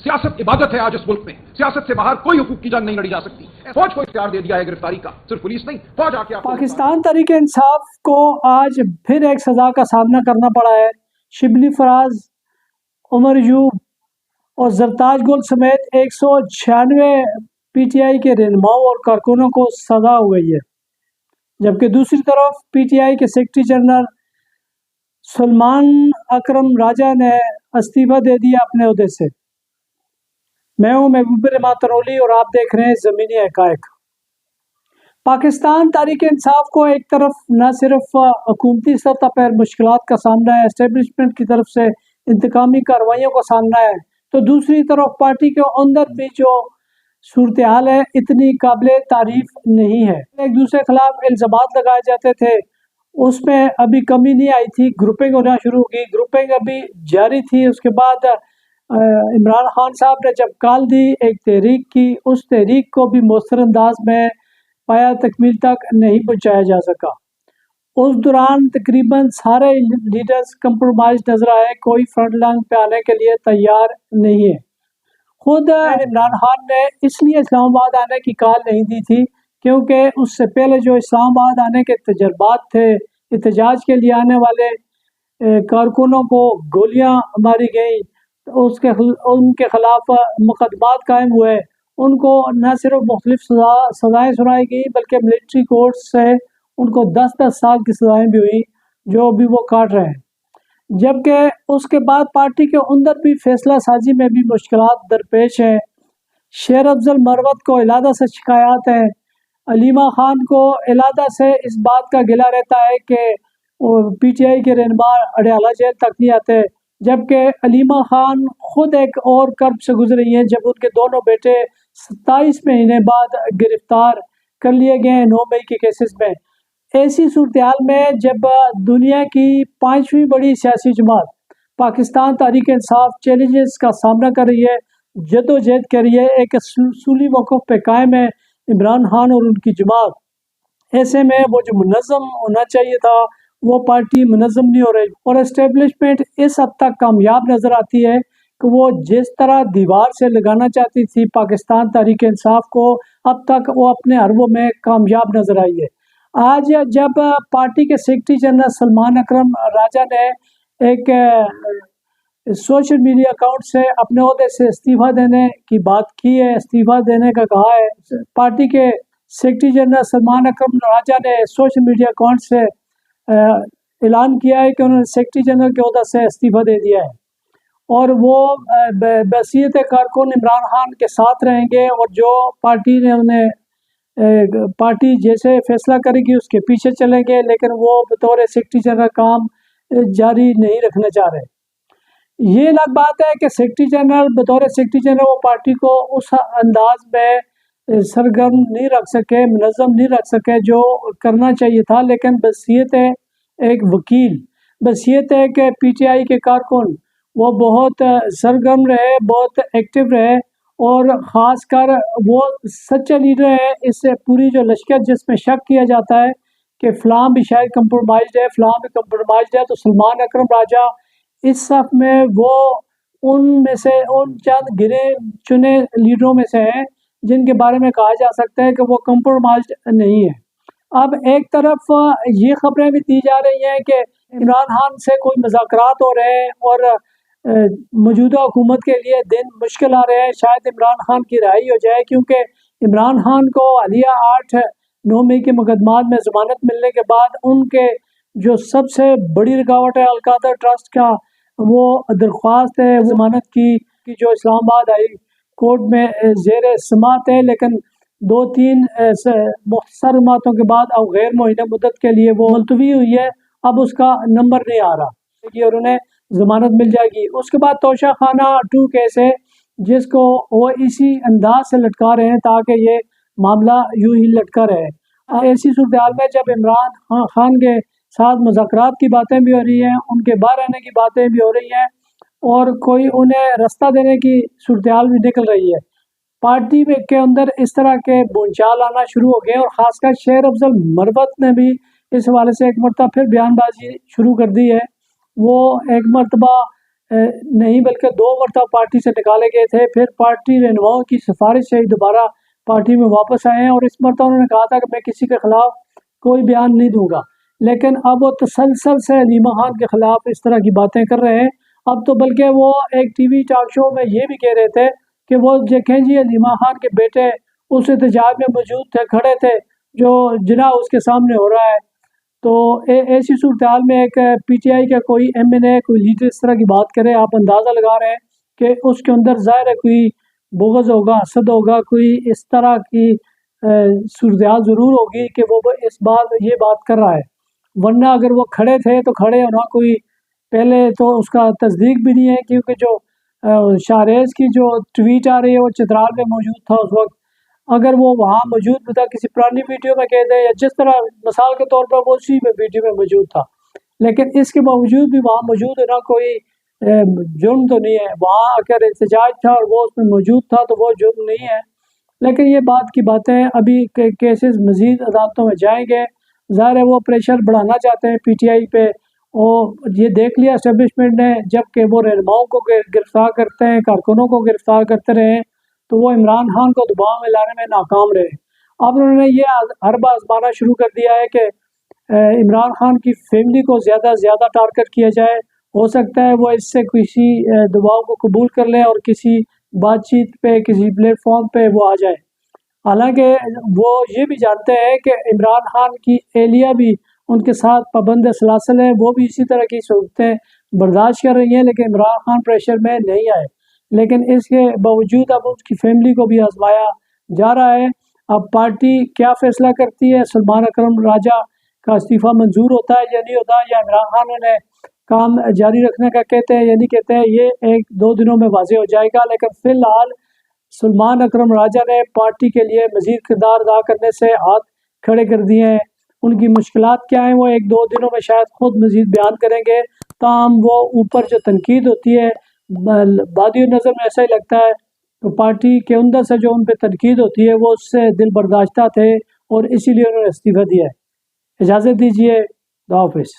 सियासत इबादत है आज इस मुल्क में, सियासत से बाहर कोई हुकूक की जंग नहीं लड़ी जा सकती। फौज को इख्तियार दे दिया है गिरफ्तारी का, सिर्फ पुलिस नहीं, फौज आके पाकिस्तान तहरीक इंसाफ को आज फिर एक सजा का सामना करना पड़ा है। शिबली फराज, उमर यूब और जरताज गुल समेत 196 पीटीआई के रहनुमाओं और कारकुनों को सजा हो गई है, जबकि दूसरी तरफ पीटीआई के सेक्रेटरी जनरल सलमान अकरम राजा ने इस्तीफा दे दिया अपने ओहदे से। मैं हूं महबूब रहमान तनोली और आप देख रहे हैं ज़मीनी हक़ाइक़। पाकिस्तान तहरीक इंसाफ को एक तरफ न सिर्फ हुकूमती सतह पर मुश्किलात का सामना है, एस्टेब्लिशमेंट की तरफ से इंतकामी कार्रवाइयों का सामना है, तो दूसरी तरफ पार्टी के अंदर भी जो सूरत हाल है इतनी काबिल तारीफ नहीं है। एक दूसरे के खिलाफ इल्ज़ामात लगाए जाते थे, उसमें अभी कमी नहीं आई थी। ग्रुपिंग होना शुरू हो गई, ग्रुपिंग अभी जारी थी। उसके बाद इमरान खान साहब ने जब कॉल दी एक तहरीक की, उस तहरीक को भी मौसर अंदाज में पाया तकमील तक नहीं पहुँचाया जा सका। उस दौरान तकरीबन सारे लीडर्स कंप्रोमाइज नजर आए, कोई फ्रंट लाइन पे आने के लिए तैयार नहीं है। खुद इमरान खान ने इसलिए इस्लामाबाद आने की कॉल नहीं दी थी क्योंकि उससे पहले जो इस्लामाबाद आने के तजर्बात थे, एहतजाज के लिए आने वाले कारकुनों को गोलियां मारी गई, तो उनके खिलाफ मुकदमात कायम हुए, उनको न सिर्फ मुख्तलिफ सज़ाएँ सुनाई गई बल्कि मिलिट्री कोर्ट से उनको 10-10 साल की सज़ाएँ भी हुई जो अभी वो काट रहे हैं। जबकि उसके बाद पार्टी के अंदर भी फैसला साजी में भी मुश्किलात दरपेश हैं। शेर अफजल मरवत को इलादा से शिकायत है, अलीमा खान को इलादा से इस बात का गिला रहता है कि पीटीआई के रहनुमा अडयाला जेल तक नहीं आते, जबकि अलीमा खान खुद एक और कर्ब से गुजरी हैं जब उनके दोनों बेटे 27 महीने बाद गिरफ्तार कर लिए गए हैं 9 मई के केसेस में। ऐसी सूरत हाल में जब दुनिया की 5वीं बड़ी सियासी जमात पाकिस्तान तहरीक इंसाफ चैलेंजेस का सामना कर रही है, जदोजहद कर रही है, एक सूली मौक़िफ़ पे कायम है इमरान खान और उनकी जमात, ऐसे में वो जो मुनज़्ज़म होना चाहिए था वो पार्टी मुनज़्ज़म नहीं हो रही और एस्टेब्लिशमेंट इस हद तक कामयाब नज़र आती है कि वो जिस तरह दीवार से लगाना चाहती थी पाकिस्तान तहरीक इंसाफ को, अब तक वो अपने हरबों में कामयाब नज़र आई है। आज जब पार्टी के सेक्रेटरी जनरल सलमान अकरम राजा ने एक सोशल मीडिया अकाउंट से अपने ओहदे से इस्तीफ़ा देने की बात की है, इस्तीफ़ा देने का कहा है, पार्टी के सेक्रेटरी जनरल सलमान अकरम राजा ने सोशल मीडिया अकाउंट से ऐलान किया है कि उन्होंने सेक्रेटरी जनरल के ओहदे से इस्तीफ़ा दे दिया है और वो बसीयत कारकुन इमरान खान के साथ रहेंगे और जो पार्टी ने उन्हें पार्टी जैसे फैसला करेगी उसके पीछे चलेंगे, लेकिन वो बतौर सेक्रेटरी जनरल काम जारी नहीं रखना चाह रहे। ये अलग बात है कि सेक्रेटरी जनरल बतौर सेक्रेटरी जनरल वो पार्टी को उस अंदाज में सरगर्म नहीं रख सके, मुनज़्ज़म नहीं रख सके जो करना चाहिए था, लेकिन बसीयत है एक वकील, बसीयत है कि पीटीआई के कारकुन वो बहुत सरगर्म रहे, बहुत एक्टिव रहे और ख़ास कर वो सच्चे लीडर है। इससे पूरी जो लश्कर जिसमें शक किया जाता है कि फ़लाँ भी शायद कंप्रोमाइज़्ड है, फ़लाँ भी कंप्रोमाइज़्ड है, तो सलमान अकरम राजा इस सफ़ में वो उनमें से उन चंद गिने चुने लीडरों में से हैं जिनके बारे में कहा जा सकता है कि वो कंप्रोमाइज़्ड नहीं है। अब एक तरफ ये खबरें भी दी जा रही हैं कि इमरान खान से कोई मुज़ाकरात हो रहे हैं और मौजूदा हुकूमत के लिए दिन मुश्किल आ रहे हैं, शायद इमरान खान की रिहाई हो जाए, क्योंकि इमरान खान को हालिया 8-9 मई के मुकदमात में ज़मानत मिलने के बाद उनके जो सबसे बड़ी रुकावट है अलकादर ट्रस्ट का वो दरख्वास्त है ज़मानत की जो इस्लामाबाद हाई कोर्ट में ज़ेर समात है, लेकिन 2-3 मुख्तसर जमातों के बाद अब गैर मुअय्यना मुद्दत के लिए वो मुलतवी हुई है, अब उसका नंबर नहीं आ रहा और उन्हें ज़मानत मिल जाएगी। उसके बाद तोशा खाना 2 केस है जिसको वो इसी अंदाज से लटका रहे हैं ताकि ये मामला यूं ही लटका रहे। ऐसी सूरत हाल में जब इमरान खान के साथ मुज़ाकरात की बातें भी हो रही हैं, उनके बाहर आने की बातें भी हो रही हैं और कोई उन्हें रास्ता देने की सूरत हाल भी निकल रही है, पार्टी में के अंदर इस तरह के बोलचाल आना शुरू हो गए और ख़ासकर शेर अफजल मरवत ने भी इस हवाले से एक मरतबा फिर बयानबाजी शुरू कर दी है। वो एक मरतबा نہیں بلکہ 2 مرتبہ پارٹی سے نکالے گئے تھے، پھر پارٹی رہنماؤں کی سفارش سے ہی دوبارہ پارٹی میں واپس آئے ہیں، اور اس مرتبہ انہوں نے کہا تھا کہ میں کسی کے خلاف کوئی بیان نہیں دوں گا، لیکن اب وہ تسلسل سے علیمہ خان کے خلاف اس طرح کی باتیں کر رہے ہیں۔ اب تو بلکہ وہ ایک ٹی وی ٹاک شو میں یہ بھی کہہ رہے تھے کہ وہ دیکھیں جی علیمہ خان کے بیٹے اس احتجاج میں موجود تھے، کھڑے تھے، جو جناح اس کے سامنے ہو رہا ہے۔ تو ایسی صورتحال میں ایک پی ٹی آئی کا کوئی ایم این اے، کوئی لیڈر اس طرح کی بات کرے، آپ اندازہ لگا رہے ہیں کہ اس کے اندر ظاہر ہے کوئی بغض ہوگا، حسد ہوگا، کوئی اس طرح کی صورتحال ضرور ہوگی کہ وہ یہ بات کر رہا ہے، ورنہ اگر وہ کھڑے تھے تو کھڑے ہونا کوئی پہلے تو اس کا تصدیق بھی نہیں ہے، کیونکہ جو شاہریز کی جو ٹویٹ آ رہی ہے وہ چترال میں موجود تھا اس وقت، اگر وہ وہاں موجود بھی تھا کسی پرانی ویڈیو میں کہہ دیں، یا جس طرح مثال کے طور پر وہ اسی میں ویڈیو میں موجود تھا، لیکن اس کے باوجود بھی وہاں موجود ہونا کوئی جرم تو نہیں ہے۔ وہاں اگر احتجاج تھا اور وہ اس میں موجود تھا تو وہ جرم نہیں ہے، لیکن یہ بات کی باتیں ابھی کیسز مزید عدالتوں میں جائیں گے، ظاہر ہے وہ پریشر بڑھانا چاہتے ہیں پی ٹی آئی پہ، اور یہ دیکھ لیا اسٹیبلشمنٹ نے، جب کہ وہ رہنماؤں کو گرفتار کرتے ہیں، کارکنوں کو گرفتار کرتے رہے، تو وہ عمران خان کو دباؤ میں لانے میں ناکام رہے۔ اب انہوں نے یہ حربہ آزمانا شروع کر دیا ہے کہ عمران خان کی فیملی کو زیادہ سے زیادہ ٹارگٹ کیا جائے، ہو سکتا ہے وہ اس سے کسی دباؤ کو قبول کر لیں اور کسی بات چیت پہ، کسی پلیٹ فارم پہ وہ آ جائے، حالانکہ وہ یہ بھی جانتے ہیں کہ عمران خان کی اہلیہ بھی ان کے ساتھ پابند سلاسل ہے، وہ بھی اسی طرح کی صورتیں برداشت کر رہی ہیں، لیکن عمران خان پریشر میں نہیں آئے، لیکن اس کے باوجود اب اس کی فیملی کو بھی آزمایا جا رہا ہے۔ اب پارٹی کیا فیصلہ کرتی ہے، سلمان اکرم راجہ کا استعفیٰ منظور ہوتا ہے یا نہیں ہوتا، یا عمران خان نے کام جاری رکھنے کا کہتے ہیں یا نہیں کہتے ہیں، یہ 1-2 دنوں میں واضح ہو جائے گا، لیکن فی الحال سلمان اکرم راجہ نے پارٹی کے لیے مزید کردار ادا کرنے سے ہاتھ کھڑے کر دیے ہیں۔ ان کی مشکلات کیا ہیں وہ 1-2 دنوں میں شاید خود مزید بیان کریں گے، تاہم وہ اوپر جو تنقید ہوتی ہے بادی نظر میں ایسا ہی لگتا ہے تو پارٹی کے اندر سے جو ان پہ تنقید ہوتی ہے وہ اس سے دل برداشتہ تھے، اور اسی لیے انہوں نے استعفیٰ دیا ہے۔ اجازت دیجیے، خدا حافظ۔